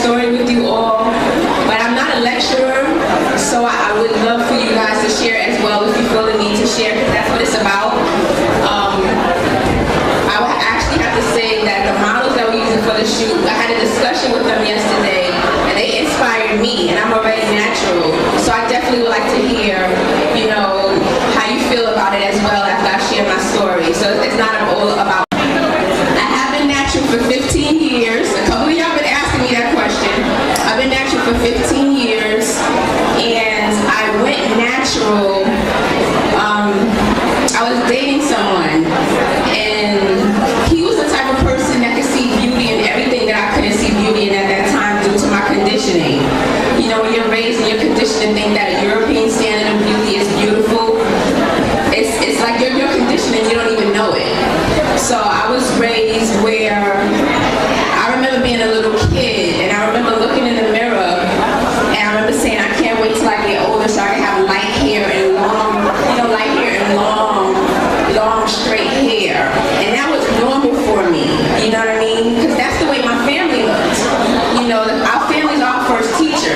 story with you all, but I'm not a lecturer, so I would love for you guys to share as well if you feel the need to share, because that's what it's about. I would actually have to say that the models that we're using for the shoot, I had a discussion with them yesterday, and they inspired me, and I'm already natural, so I definitely would like to hear, you know, how you feel about it as well after I share my story. So it's not all about. I have been natural for 15 years. A couple of y'all been asking me that question. I've been natural for 15 years, and I went natural. I was dating someone, and he was the type of person that could see beauty in everything that I couldn't see beauty in at that time due to my conditioning. You know, when you're raised and you're conditioned to think that a European standard of beauty is beautiful, it's like you're conditioned and you don't even know it. So I was raised where I remember being a little kid, and I remember looking in the mirror, and I remember saying, I can't wait till I get older so I can have light hair and long, light hair and long straight hair. And that was normal for me, you know what I mean? Because that's the way my family looked. You know, our families are our first teachers,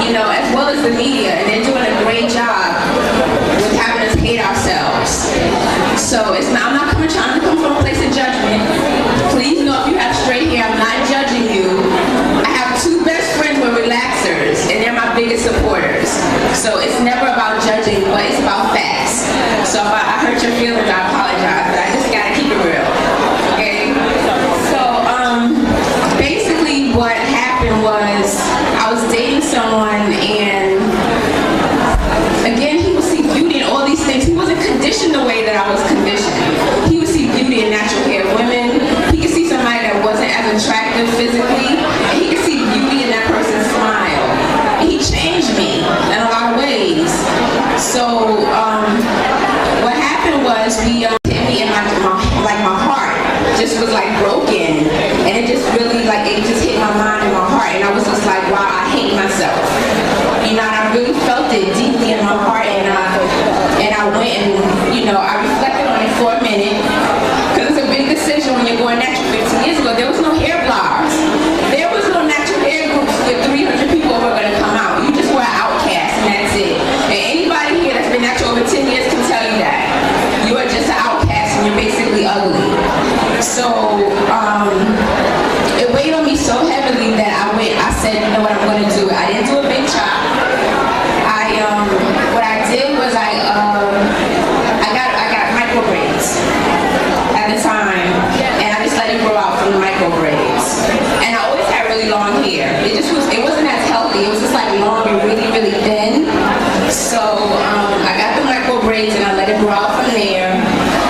you know, as well as the media, and they're doing a great job with having us hate ourselves. So I'm not trying to come from a place of judgment. Please know if you have straight hair, I'm not judging you. I have two best friends who are relaxers, and they're my biggest supporters. So it's never about judging, but it's about facts. So if I hurt your feelings, I apologize, but I just gotta keep it real, okay? So basically what happened was I was dating someone, and again, he would see beauty in all these things. He wasn't conditioned the way that I was conditioned. He would see beauty in natural hair women. He could see somebody that wasn't as attractive physically, and he could see beauty in that person's smile. And he changed me in a lot of ways. So what happened was we hit me in my heart just was like broken, and it just really it just hit my mind and my heart, and I was just like, wow, I hate myself. You know, and I really felt it deeply in my heart, and I went and, you know, I reflected on it for a minute, because it's a big decision when you're going natural. 15 years ago, there was no hair blogs. There was no natural hair groups with 300 people who were going to come out. You just were an outcast, and that's it. And anybody here that's been natural over 10 years can tell you that. You are just an outcast, and you're basically ugly. So, it weighed on me so heavily that I said, you know what, I'm going to do it. I didn't do a big chop. What I did was I got micro braids at the time, and I just let it grow out from the micro braids. And I always had really long hair. It wasn't as healthy. It was just like long and really, really thin. So I got the micro braids and I let it grow out from there.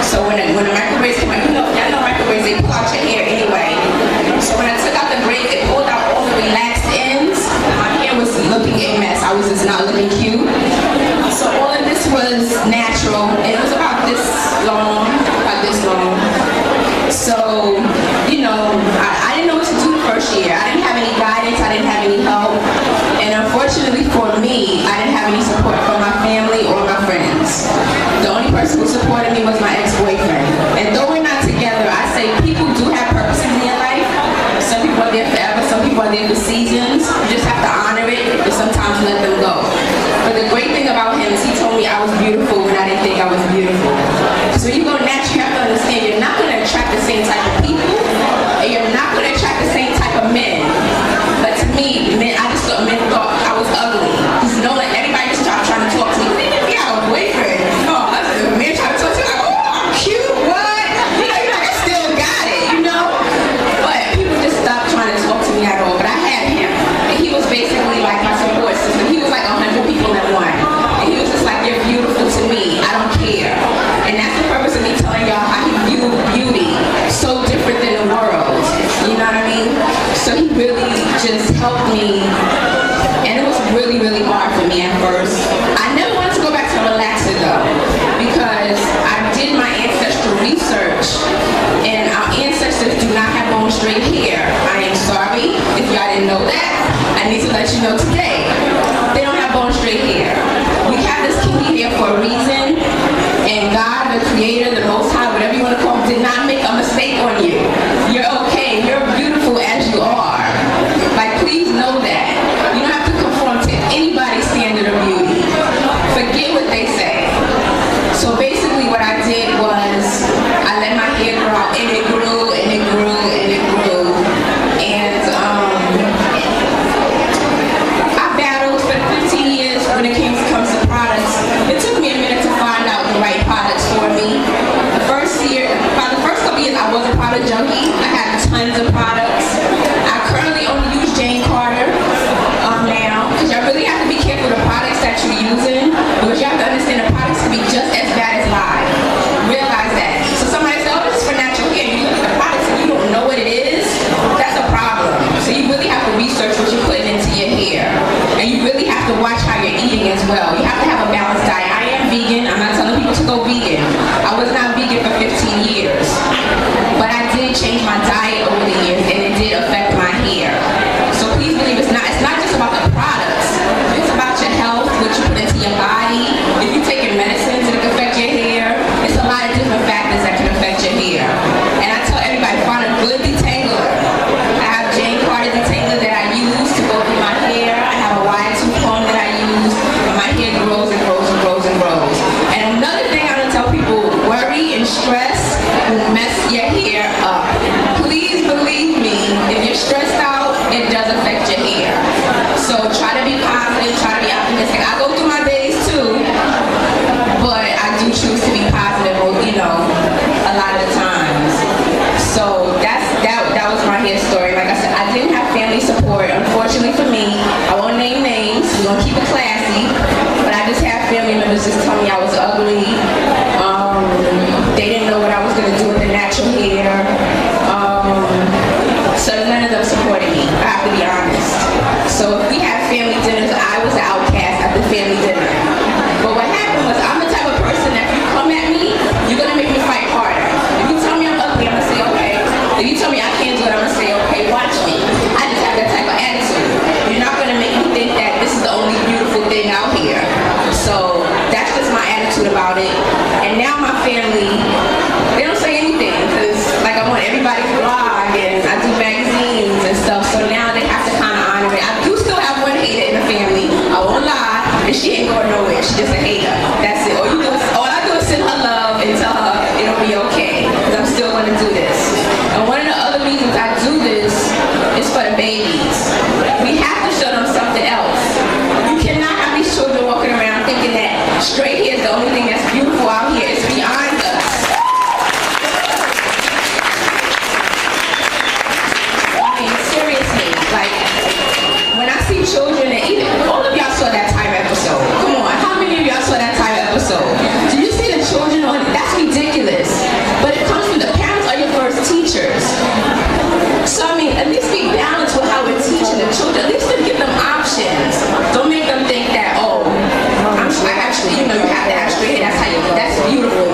So when the micro braids came out, y'all know micro braids, they pull out your hair anyway. So when I took out the braids, it pulled out all the relaxed ends. My hair was looking a mess. I was just not looking cute. So all of this was natural, and it was about this long. So, you know, I didn't know what to do the first year. I didn't have any guidance, I didn't have any help, and unfortunately for me, I didn't have any support from my family or my friends. The only person who supported me was my ex-boyfriend. And though we're not together, I say people do have purposes in your life. Some people are there forever, some people are there for seasons. You just have to honor it and sometimes let them go. But the great thing about him is he told me I was beautiful when I didn't think I was beautiful. So when you go natural, you have to understand you're not going to attract the same type of people, and you're not going to attract the same type of men. But to me, I just thought men thought I was ugly. Because everybody just started trying to talk to me. They didn't think I had a boyfriend. Oh, that's a man trying to talk to me like, oh, I'm cute, what? You know, you're like, I still got it, you know? But people just stopped trying to talk to me at all. But I had him, and he was basically like my support system. He was like 100 people in one. And he was just like, you're beautiful to me. I don't care. And that's the purpose of me telling y'all how he viewed beauty. So different than the world. You know what I mean? So he really just helped me. And it was really, really hard for me at first. I never wanted to go back to a relaxer though, because I did my ancestral research, and our ancestors do not have bone straight hair. I am sorry if y'all didn't know that. I need to let you know today. They don't have bone straight hair. We have this kinky hair for a reason, and God, the creator, the most high, whatever you want to call him, did not make a mistake on you. You're okay. You're beautiful as you are. Like, please your hair. So try to be positive, try to be optimistic. I go through my days too, but I do choose to be positive, a lot of the times. So that was my hair story. Like I said, I didn't have family support. Unfortunately for me, I won't name names. We're gonna keep it classy. But I just had family members just tell me I was ugly. They didn't know what I was gonna do with the natural hair. So none of them supported me. I have to be honest. So if we had family dinners, I was the outcast at the family dinner. But what happened was, I'm the type of person that if you come at me, you're gonna make me fight harder. If you tell me I'm ugly, I'm gonna say okay. If you tell me I can't do it, I'm gonna say okay, watch me. I just have that type of attitude. You're not gonna make me think that this is the only beautiful thing out here. So that's just my attitude about it. And now my family, they don't say anything, because like I want everybody's blog and I do magazines and stuff, so now they have to kind of honor it. I do still have one hater in the family, I won't lie, and she ain't going nowhere, she's just a hater. That's it. All I do is send her love and tell her it'll be okay, because I'm still going to do this. And one of the other reasons I do this is for the babies. We have to show them something else. You cannot have these children walking around thinking that straight hair is the only thing that's beautiful out here. It's beyond us. I mean, seriously, like, when I see children, and even all of y'all saw that Time episode. Come on, how many of y'all saw that Time episode? Did you see the children on it? That's ridiculous. But it comes from the parents are your first teachers. So I mean, at least be balanced with how we're teaching the children. At least to give them options. Don't make them think that, oh, I actually, you have to have straight hair. That's beautiful.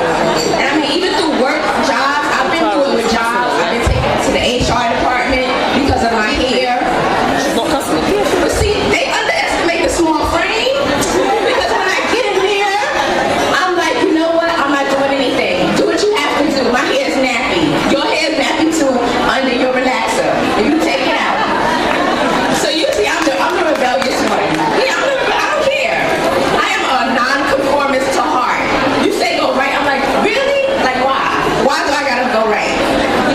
And I mean, even through work, jobs, I've been through it with jobs. I've been taken to the HR department because of my hair. But see, they underestimate the small frame. Because when I get in there, I'm like, you know what? I'm not doing anything. Do what you have to do. My hair is nappy. Your hair is nappy too under your relaxer. If you take it out. So you see, I'm the rebellious one. Yeah, I don't care. I am a non-conformist to heart. You say go right, I'm like, really? Like why? Why do I gotta go right?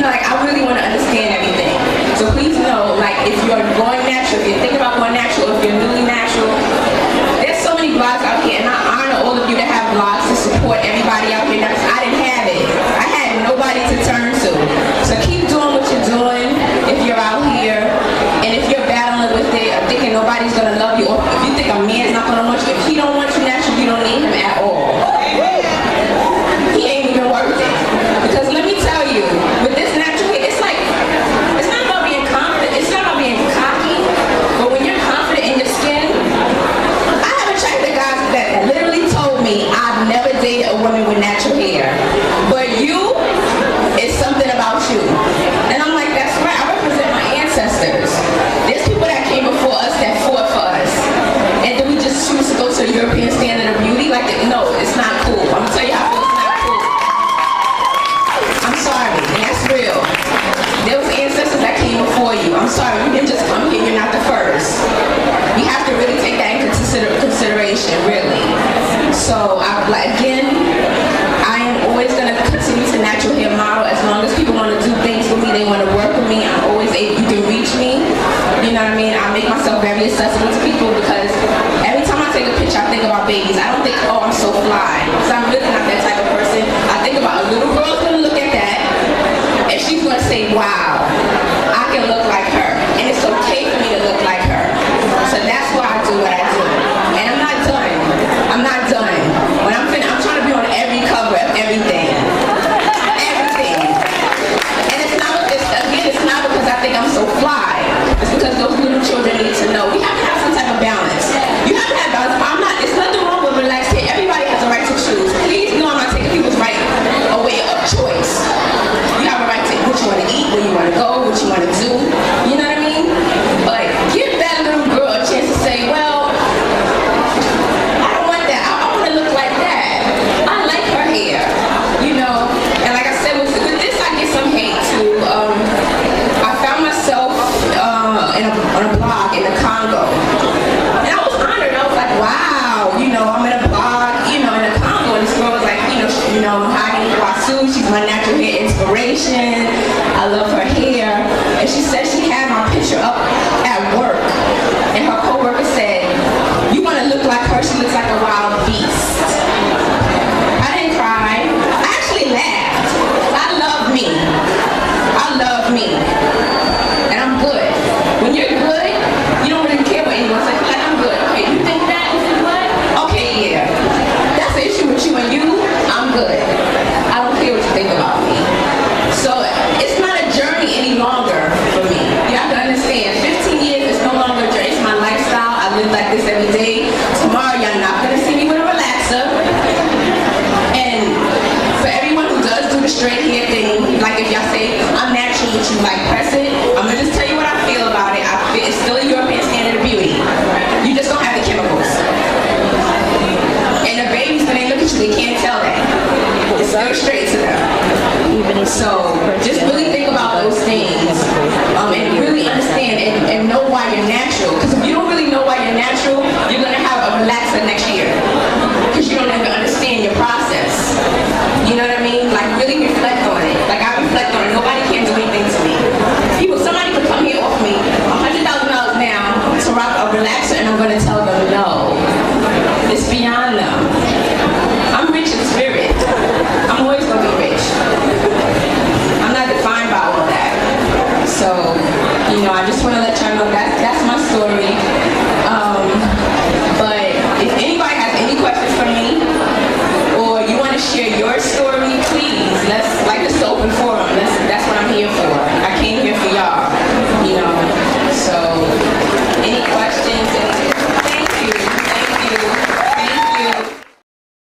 I really want to understand everything. So please know, like, if you're going natural, if you're thinking about going natural, if you're newly natural, there's so many blogs out here, and I honor all of you that have blogs to support everybody out here. I didn't have it. I had nobody to turn to. So keep doing what you're doing if you're out here, and if you're battling with it or thinking nobody's gonna love you, or if you think a man's not gonna want you, if he don't want you natural, you don't need him at all. He ain't even worth it. Because let me tell you, with this natural hair, it's not about being confident, it's not about being cocky, but when you're confident in your skin, I have attracted guys that literally told me I've never dated a woman with natural hair. But you, it's something about you. And I'm like, that's right, I represent my ancestors. There's people that came before us that fought for us. And do we just choose to go to the European standard of beauty? Like, no, it's not cool. I'm gonna tell you how it's not cool. I'm sorry, and that's real. There was ancestors that came before you. I'm sorry, you didn't just come here, you're not the first. We have to really take that in consideration, really. So, again, I am always going to continue to natural hair model as long as people want to do things with me, they want to work with me, I'm always able, you can reach me. You know what I mean? I make myself very accessible to people because every time I take a picture, I think about babies. I don't think, oh, I'm so fly. Because I'm really not that type of person. I think about a little girl's going to look at that and she's going to say, wow, I can look like her. And it's okay for me to look like her. So that's why I do what I do. And I'm not done. I'm not done. When I'm finished, I'm trying to be on every cover of everything. Everything. And it's not because I think I'm so fly. It's because those little children need to know. We have to have some type of balance. You have to have balance. It's nothing wrong with relaxed hair. Everybody has a right to choose. Please know I'm not taking people's right away of choice. You have a right to what you want to eat, where you want to go, what you want to do. You know what I mean? But give that little girl a chance to say, well, I don't want that. I want to look like that. I like her hair. And like I said, with this I get some hate too. I found myself on a blog in the Congo. And I was honored. I was like, wow, I'm in a blog, in the Congo. And this girl was like, Mahogany, she's my natural hair inspiration. I love her hair. And she said she had my picture up at work. So just really think about those things, and really understand and know why you're natural. Because if you don't really know why you're natural, you're going to have a relaxer next year. Because you don't even understand your process. You know what I mean? Like really reflect on it. Like I reflect on it. Nobody can do anything to me. Somebody could come here and offer me $100,000 now to rock a relaxer, and I'm going to tell them no.